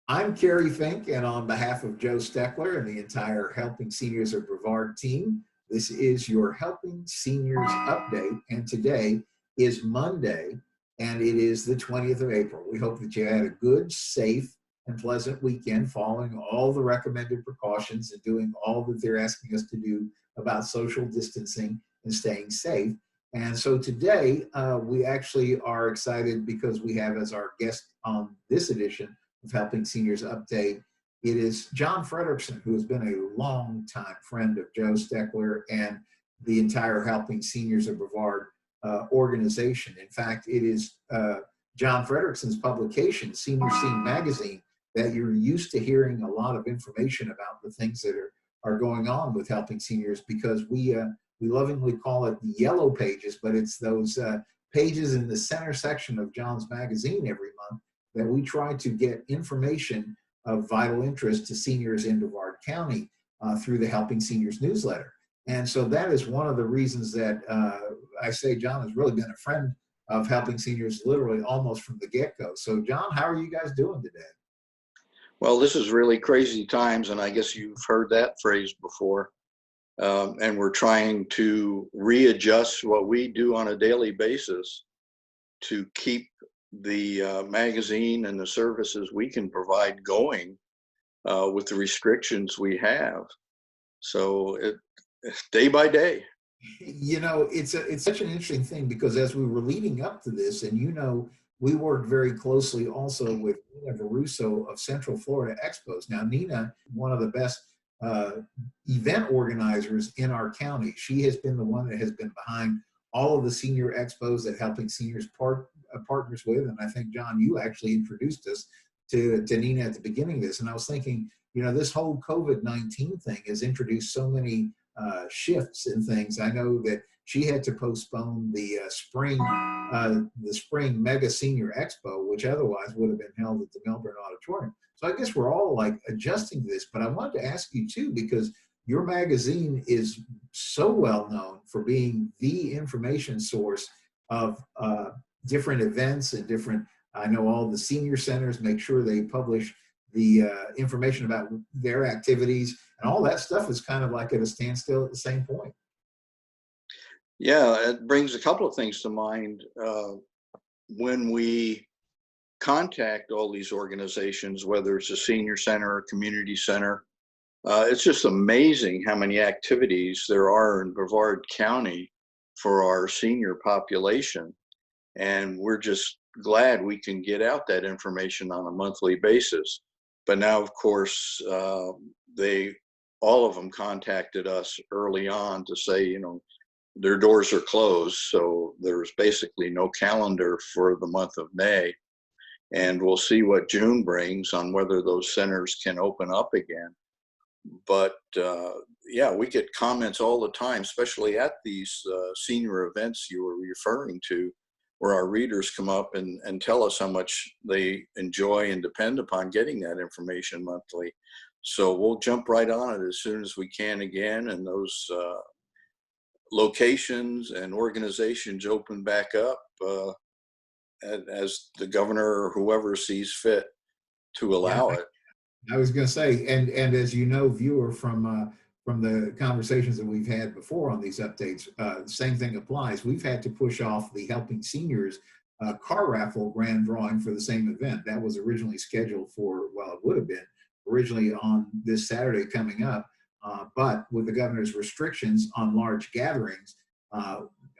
I'm Kerry Fink, and on behalf of Joe Steckler and the entire Helping Seniors of Brevard team, this is your Helping Seniors Update. And today is Monday, and it is the 20th of April. We hope that you had a good, safe, and pleasant weekend following all the recommended precautions and doing all that they're asking us to do about social distancing and staying safe. And so today, we actually are excited because we have as our guest on this edition of Helping Seniors Update, it is John Frederiksen, who has been a long-time friend of Joe Steckler and the entire Helping Seniors of Brevard organization. In fact, it is John Frederiksen's publication, Senior Scene Magazine, that you're used to hearing a lot of information about the things that are going on with Helping Seniors, because we lovingly call it the yellow pages, but it's those pages in the center section of John's magazine every month that we try to get information of vital interest to seniors in Brevard County through the Helping Seniors newsletter. And so that is one of the reasons that I say John has really been a friend of Helping Seniors literally almost from the get-go. So John, how are you guys doing today? Well, this is really crazy times, and I guess you've heard that phrase before. And we're trying to readjust what we do on a daily basis to keep the magazine and the services we can provide going with the restrictions we have. So day by day. You know, it's such an interesting thing, because as we were leading up to this, and we worked very closely also with Nina Varuso of Central Florida Expos. Now, Nina, one of the best event organizers in our county. She has been the one that has been behind all of the senior expos that Helping Seniors partners with. And I think, John, you actually introduced us to Nina at the beginning of this. And I was thinking, you know, this whole COVID-19 thing has introduced so many shifts in things. I know that she had to postpone the spring Mega Senior Expo, which otherwise would have been held at the Melbourne Auditorium. So I guess we're all like adjusting to this, but I wanted to ask you too, because your magazine is so well known for being the information source of different events and different, I know all the senior centers make sure they publish the information about their activities, and all that stuff is kind of like at a standstill at the same point. Yeah, it brings a couple of things to mind. When we contact all these organizations, whether it's a senior center or community center, it's just amazing how many activities there are in Brevard County for our senior population. And we're just glad we can get out that information on a monthly basis. But now, of course, all of them contacted us early on to say, you know, their doors are closed. So there's basically no calendar for the month of May. And we'll see what June brings on whether those centers can open up again. But yeah, we get comments all the time, especially at these senior events you were referring to, where our readers come up and tell us how much they enjoy and depend upon getting that information monthly. So we'll jump right on it as soon as we can again, and those locations and organizations open back up as the governor or whoever sees fit to allow it. I was going to say, and as you know, viewer, from the conversations that we've had before on these updates, same thing applies. We've had to push off the Helping Seniors car raffle grand drawing for the same event. That was originally scheduled for, well, it would have been originally on this Saturday coming up, but with the governor's restrictions on large gatherings,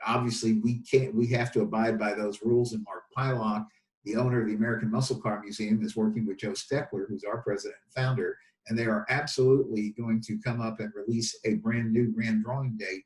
obviously we have to abide by those rules. And Mark Pylock, the owner of the American Muscle Car Museum, is working with Joe Steckler, who's our president and founder, and they are absolutely going to come up and release a brand new grand drawing date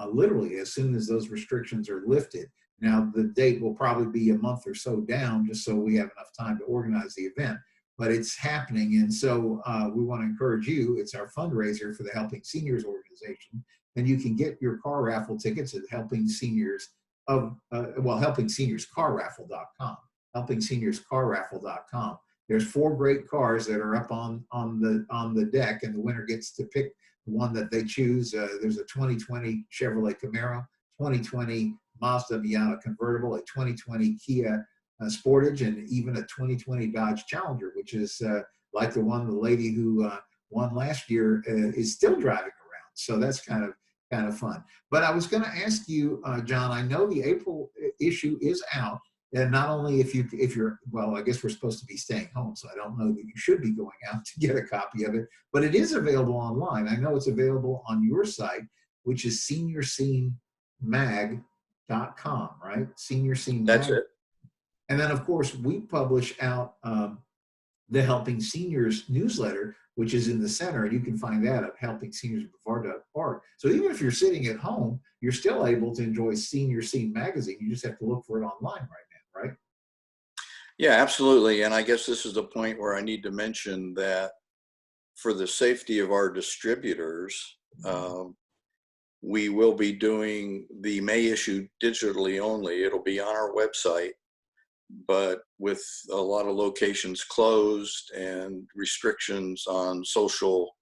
literally as soon as those restrictions are lifted. Now, the date will probably be a month or so down, just so we have enough time to organize the event, but it's happening. And so we want to encourage you. It's our fundraiser for the Helping Seniors organization, and you can get your car raffle tickets at HelpingSeniorsCarRaffle.com. HelpingSeniorsCarRaffle.com. There's 4 great cars that are up on the deck, and the winner gets to pick the one that they choose. There's a 2020 Chevrolet Camaro, 2020 Mazda Miata convertible, a 2020 Kia Sportage, and even a 2020 Dodge Challenger, which is like the lady who won last year is still driving around. So that's kind of fun. But I was going to ask you, John, I know the April issue is out. And not only if you're, well, I guess we're supposed to be staying home, so I don't know that you should be going out to get a copy of it, but it is available online. I know it's available on your site, which is seniorscenemag.com, right? Senior Scene That's Mag. it. And then, of course, we publish out the Helping Seniors newsletter, which is in the center, and you can find that at helpingseniorsofbrevard.org. So even if you're sitting at home, you're still able to enjoy Senior Scene magazine. You just have to look for it online right now, right? Yeah, absolutely. And I guess this is the point where I need to mention that for the safety of our distributors, we will be doing the May issue digitally only. It'll be on our website, but with a lot of locations closed and restrictions on social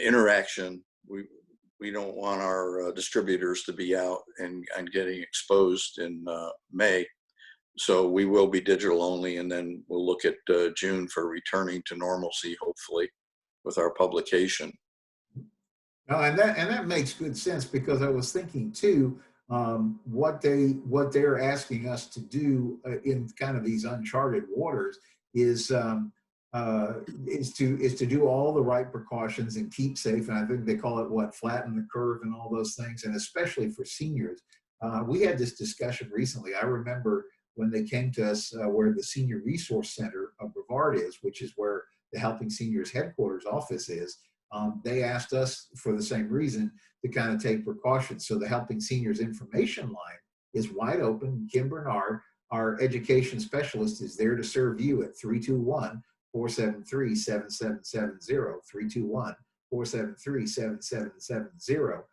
interaction, we don't want our distributors to be out and getting exposed in May. So we will be digital only, and then we'll look at June for returning to normalcy, hopefully, with our publication. No, and that makes good sense, because I was thinking too, what they're asking us to do in kind of these uncharted waters is to do all the right precautions and keep safe. And I think they call it what, flatten the curve and all those things, and especially for seniors. We had this discussion recently. I remember when they came to us where the Senior Resource Center of Brevard is, which is where the Helping Seniors headquarters office is. They asked us for the same reason to kind of take precautions. So the Helping Seniors information line is wide open. Kim Bernard, our education specialist, is there to serve you at 321-473-7770, 321-473-7770.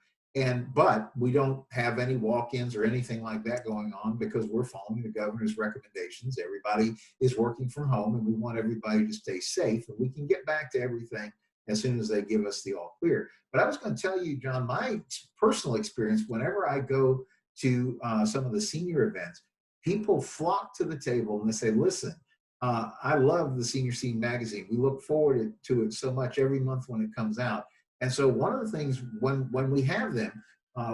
But we don't have any walk-ins or anything like that going on, because we're following the governor's recommendations. Everybody is working from home, and we want everybody to stay safe, and we can get back to everything as soon as they give us the all clear. But I was going to tell you, John, my personal experience, whenever I go to some of the senior events, people flock to the table and they say, listen, I love the Senior Scene magazine. We look forward to it so much every month when it comes out. And so one of the things, when we have them,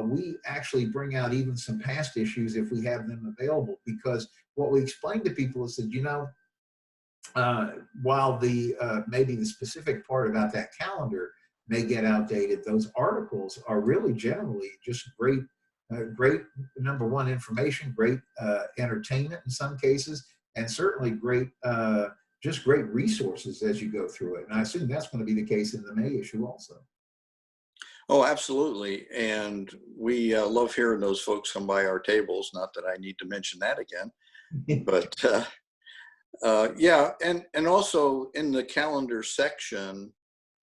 we actually bring out even some past issues if we have them available, because what we explain to people is that, while maybe the specific part about that calendar may get outdated, those articles are really generally just great, number one, information, great entertainment in some cases, and certainly just great resources as you go through it. And I assume that's going to be the case in the May issue also. Oh, absolutely. And we love hearing those folks come by our tables. Not that I need to mention that again, but yeah. And also in the calendar section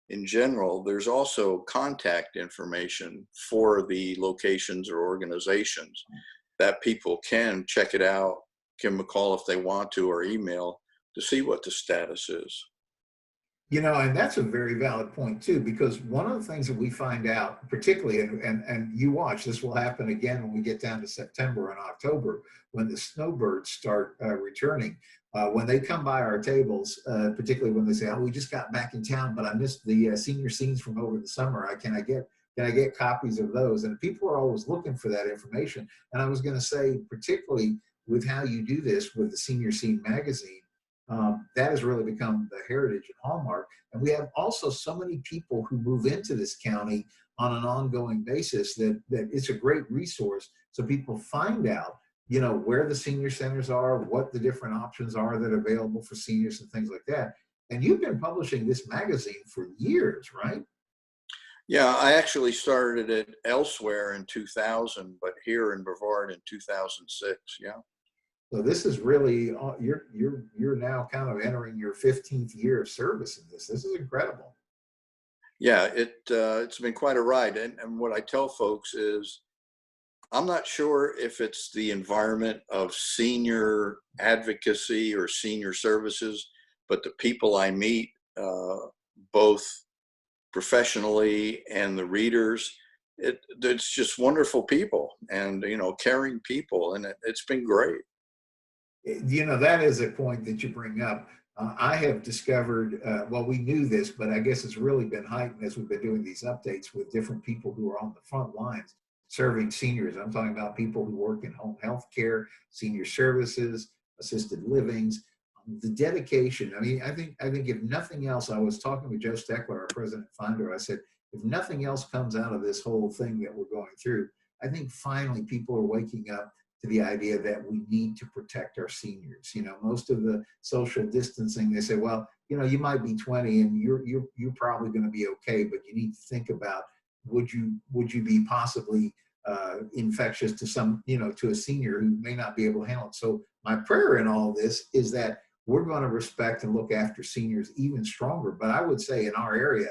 in general, there's also contact information for the locations or organizations that people can check it out, give them a call if they want to, or email to see what the status is. And that's a very valid point too, because one of the things that we find out, particularly, and you watch, this will happen again when we get down to September and October, when the snowbirds start returning. When they come by our tables, particularly when they say, "Oh, we just got back in town, but I missed the senior scenes from over the summer. Can I get copies of those?" And people are always looking for that information. And I was going to say, particularly with how you do this with the Senior Scene magazine, that has really become the heritage and hallmark. And we have also so many people who move into this county on an ongoing basis that it's a great resource. So people find out, where the senior centers are, what the different options are that are available for seniors and things like that. And you've been publishing this magazine for years, right? Yeah, I actually started it elsewhere in 2000, but here in Brevard in 2006. Yeah. So this is really, you're now kind of entering your 15th year of service in this. This is incredible. Yeah, it's been quite a ride. And what I tell folks is, I'm not sure if it's the environment of senior advocacy or senior services, but the people I meet, both professionally and the readers, it's just wonderful people and, caring people. And it's been great. You know, that is a point that you bring up. I have discovered, well, we knew this, but I guess it's really been heightened as we've been doing these updates with different people who are on the front lines serving seniors. I'm talking about people who work in home health care, senior services, assisted livings, the dedication. I mean, I think if nothing else, I was talking with Joe Steckler, our president founder. I said, if nothing else comes out of this whole thing that we're going through, I think finally people are waking up to the idea that we need to protect our seniors. You know, most of the social distancing, they say, well, you know, you might be 20 and you're probably going to be okay, but you need to think about, would you be possibly infectious to some, you know, to a senior who may not be able to handle it. So my prayer in all this is that we're going to respect and look after seniors even stronger. But I would say in our area,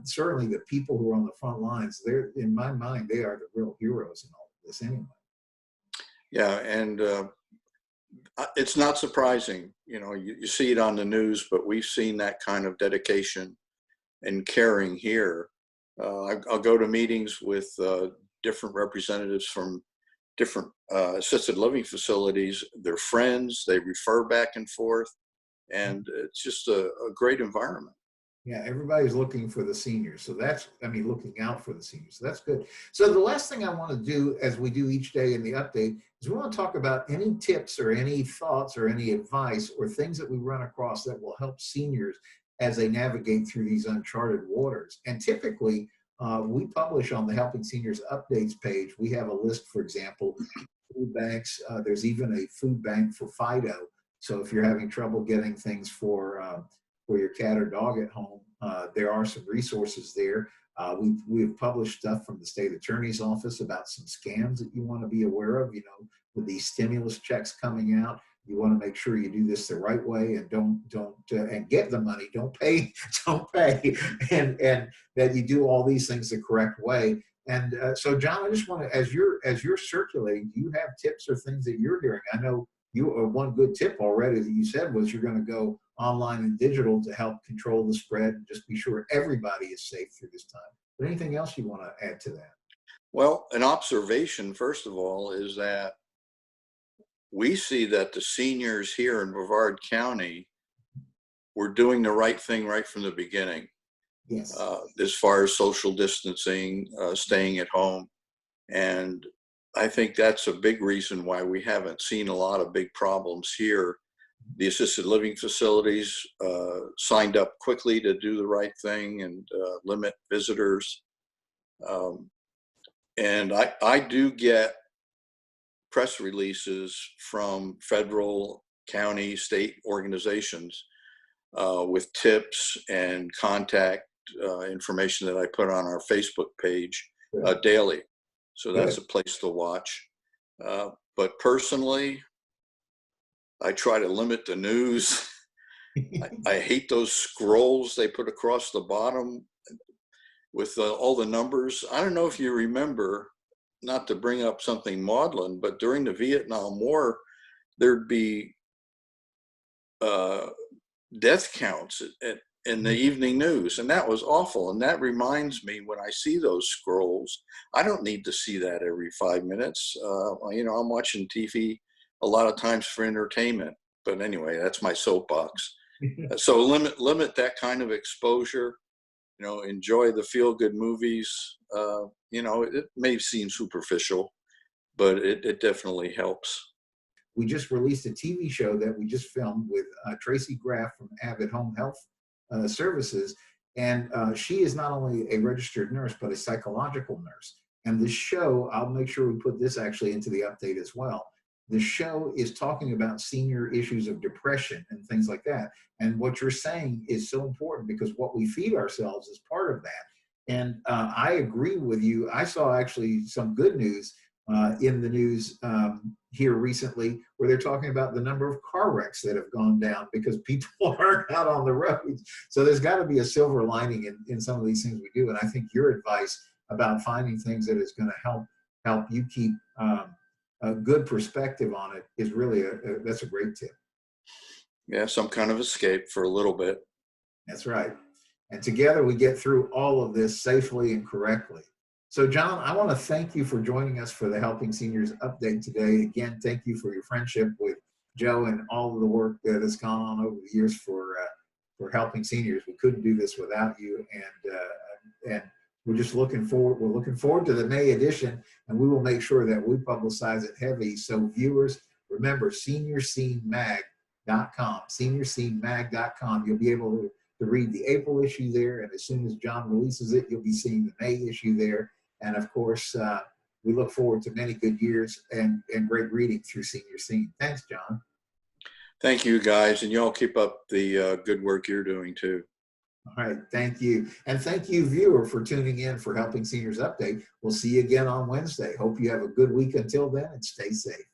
certainly the people who are on the front lines, they're, in my mind, they are the real heroes in all of this anyway. Yeah, and it's not surprising. You know, you see it on the news, but we've seen that kind of dedication and caring here. I'll go to meetings with different representatives from different assisted living facilities. They're friends, they refer back and forth, and it's just a great environment. Yeah, everybody's looking for the seniors. So that's, I mean, looking out for the seniors. So that's good. So the last thing I want to do, as we do each day in the update, is we want to talk about any tips or any thoughts or any advice or things that we run across that will help seniors as they navigate through these uncharted waters. And typically, we publish on the Helping Seniors Updates page, we have a list, for example, food banks. There's even a food bank for Fido. So if you're having trouble getting things for your cat or dog at home, there are some resources there. We've published stuff from the state attorney's office about some scams that you want to be aware of. You know, with these stimulus checks coming out, you want to make sure you do this the right way and don't and get the money. Don't pay, and that you do all these things the correct way. And so, John, I just want to, as you're circulating, do you have tips or things that you're doing? I know one good tip already that you said was you're going to go online and digital to help control the spread and just be sure everybody is safe through this time. But anything else you want to add to that? Well, an observation, first of all, is that we see that the seniors here in Brevard County were doing the right thing right from the beginning. Yes. As far as social distancing, staying at home. And I think that's a big reason why we haven't seen a lot of big problems here. The assisted living facilities signed up quickly to do the right thing and limit visitors. And I do get press releases from federal, county, state organizations with tips and contact information that I put on our Facebook page daily. So that's a place to watch. But personally, I try to limit the news. I hate those scrolls they put across the bottom with all the numbers. I don't know if you remember, not to bring up something maudlin, but during the Vietnam War, there'd be death counts in the evening news, and that was awful. And that reminds me, when I see those scrolls, I don't need to see that every 5 minutes. You know, I'm watching TV a lot of times for entertainment. But anyway, that's my soapbox. So limit that kind of exposure. You know, enjoy the feel-good movies. You know, it may seem superficial, but it definitely helps. We just released a TV show that we just filmed with Tracy Graff from Avid Home Health Services. And she is not only a registered nurse, but a psychological nurse. And the show, I'll make sure we put this actually into the update as well. The show is talking about senior issues of depression and things like that. And what you're saying is so important, because what we feed ourselves is part of that. And I agree with you. I saw actually some good news in the news here recently, where they're talking about the number of car wrecks that have gone down because people aren't out on the roads. So there's got to be a silver lining in some of these things we do. And I think your advice about finding things that is going to help you keep a good perspective on it is really that's a great tip. Yeah, some kind of escape for a little bit. That's right. And together we get through all of this safely and correctly. So, John, I want to thank you for joining us for the Helping Seniors Update today. Again, thank you for your friendship with Joe, and all of the work that has gone on over the years for helping seniors. We couldn't do this without you, and we're just looking forward. We're looking forward to the May edition, and we will make sure that we publicize it heavy. So viewers, remember seniorscenemag.com, seniorscenemag.com. You'll be able to read the April issue there, and as soon as John releases it, you'll be seeing the May issue there. And of course, we look forward to many good years and great reading through Senior Scene. Thanks, John. Thank you, guys, and y'all keep up the good work you're doing too. All right, thank you. And thank you, viewer, for tuning in for Helping Seniors Update. We'll see you again on Wednesday. Hope you have a good week until then, and stay safe.